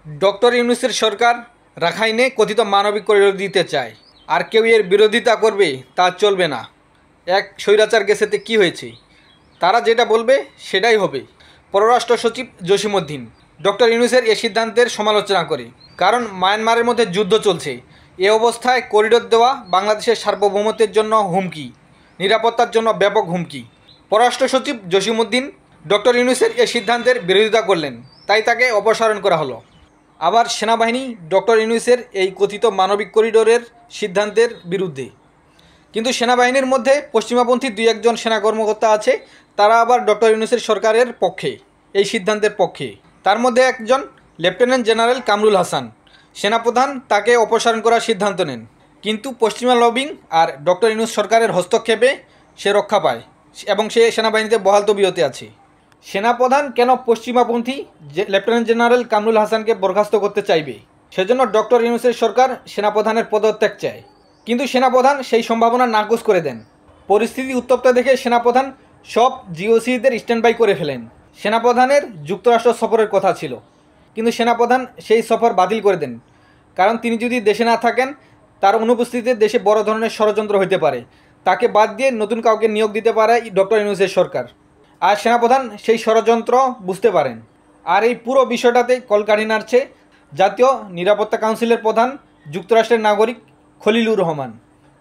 Doctor ইউনূসের সরকার রাখাইনে কথিত মানবিক করিডোর দিতে চায়, আর কেউ এর বিরোধিতা করবে তা চলবে না। এক স্বৈরাচার গেছেতে কি হয়েছে, তারা যেটা বলবে সেটাই হবে। পররাষ্ট্র সচিব জসিমউদ্দিন ডক্টর ইউনূসের এ সিদ্ধান্তের সমালোচনা করে, কারণ মায়ানমারের মধ্যে যুদ্ধ চলছে। এ অবস্থায় করিডোর দেওয়া বাংলাদেশের সার্বভৌমত্বের জন্য হুমকি, নিরাপত্তার জন্য ব্যাপক হুমকি। পররাষ্ট্র সচিব জসিমউদ্দিন ডক্টর ইউনূসের এ সিদ্ধান্তের বিরোধিতা করলেন, তাই তাকে অপসারণ করা হলো। আবার সেনাবাহিনী ডক্টর ইউনূসের এই কথিত মানবিক করিডোরের সিদ্ধান্তের বিরুদ্ধে। কিন্তু সেনাবাহিনীর মধ্যে পশ্চিমাপন্থী দুই একজন সেনা কর্মকর্তা আছে, তারা আবার ডক্টর ইউনূসের সরকারের পক্ষে, এই সিদ্ধান্তের পক্ষে। তার মধ্যে একজন লেফটেন্যান্ট জেনারেল কামরুল হাসান, সেনাপ্রধান তাকে অপসারণ করার সিদ্ধান্ত নেন। কিন্তু পশ্চিমা লবিং আর ডক্টর ইউনূস সরকারের হস্তক্ষেপে সে রক্ষা পায় এবং সে সেনাবাহিনীতে বহাল তবিয়তে আছে। সেনাপ্রধান কেন পশ্চিমাপন্থী লেফটেন্যান্ট জেনারেল কামরুল হাসানকে বরখাস্ত করতে চাইবে? সেজন্য ডক্টর ইউনূসের সরকার সেনাপ্রধানের পদত্যাগ চায়, কিন্তু সেনাপ্রধান সেই সম্ভাবনা নাকচ করে দেন। পরিস্থিতি উত্তপ্ত দেখে সেনাপ্রধান সব জিওসিদের স্ট্যান্ড বাই করে ফেলেন। সেনাপ্রধানের যুক্তরাষ্ট্র সফরের কথা ছিল, কিন্তু সেনাপ্রধান সেই সফর বাতিল করে দেন, কারণ তিনি যদি দেশে না থাকেন তার অনুপস্থিতিতে দেশে বড় ধরনের ষড়যন্ত্র হতে পারে। তাকে বাদ দিয়ে নতুন কাউকে নিয়োগ দিতে পারে ডক্টর ইউনূসের সরকার। আর সেনাপ্রধান সেই ষড়যন্ত্র বুঝতে পারেন, আর এই পুরো বিষয়টাতে কলকাঠি নাড়ছে জাতীয় নিরাপত্তা কাউন্সিলের প্রধান যুক্তরাষ্ট্রের নাগরিক খলিলুর রহমান।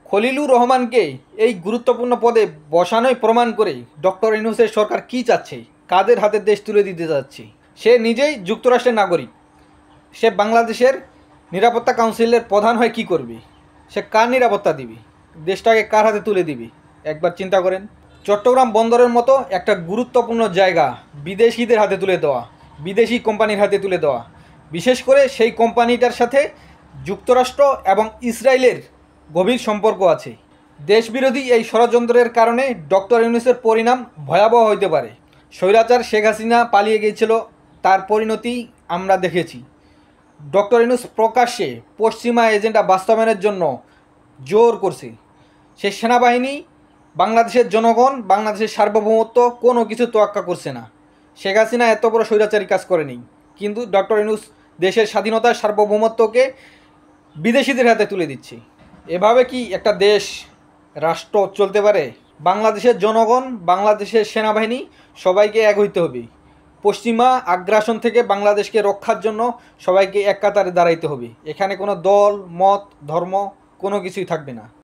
খলিলুর রহমানকে এই গুরুত্বপূর্ণ পদে বসানোই প্রমাণ করে ডক্টর ইউনূসের সরকার কী চাচ্ছে, কাদের হাতে দেশ তুলে দিতে যাচ্ছে। সে নিজেই যুক্তরাষ্ট্রের নাগরিক, সে বাংলাদেশের নিরাপত্তা কাউন্সিলের প্রধান হয়ে কী করবে? সে কার নিরাপত্তা দিবে? দেশটাকে কার হাতে তুলে দিবে? একবার চিন্তা করেন। চট্টগ্রাম বন্দরের মতো একটা গুরুত্বপূর্ণ জায়গা বিদেশিদের হাতে তুলে দেওয়া, বিদেশি কোম্পানির হাতে তুলে দেওয়া, বিশেষ করে সেই কোম্পানিটার সাথে যুক্তরাষ্ট্র এবং ইসরায়েলের গভীর সম্পর্ক আছে। দেশবিরোধী এই ষড়যন্ত্রের কারণে ডক্টর ইউনূসের পরিণাম ভয়াবহ হইতে পারে। স্বৈরাচার শেখ হাসিনা পালিয়ে গিয়েছিল, তার পরিণতি আমরা দেখেছি। ডক্টর ইউনূস প্রকাশ্যে পশ্চিমা এজেন্ডা বাস্তবায়নের জন্য জোর করছে। সে সেনাবাহিনী, বাংলাদেশের জনগণ, বাংলাদেশের সার্বভৌমত্ব কোনো কিছু তোয়াক্কা করছে না। শেখ হাসিনা এত বড় স্বৈরাচারী কাজ করেনি, কিন্তু ডক্টর ইউনূস দেশের স্বাধীনতার সার্বভৌমত্বকে বিদেশিদের হাতে তুলে দিচ্ছে। এভাবে কি একটা দেশ, রাষ্ট্র চলতে পারে? বাংলাদেশের জনগণ, বাংলাদেশের সেনাবাহিনী সবাইকে এক হইতে হবে। পশ্চিমা আগ্রাসন থেকে বাংলাদেশকে রক্ষার জন্য সবাইকে এক কাতারে দাঁড়াইতে হবে। এখানে কোনো দল, মত, ধর্ম কোনো কিছুই থাকবে না।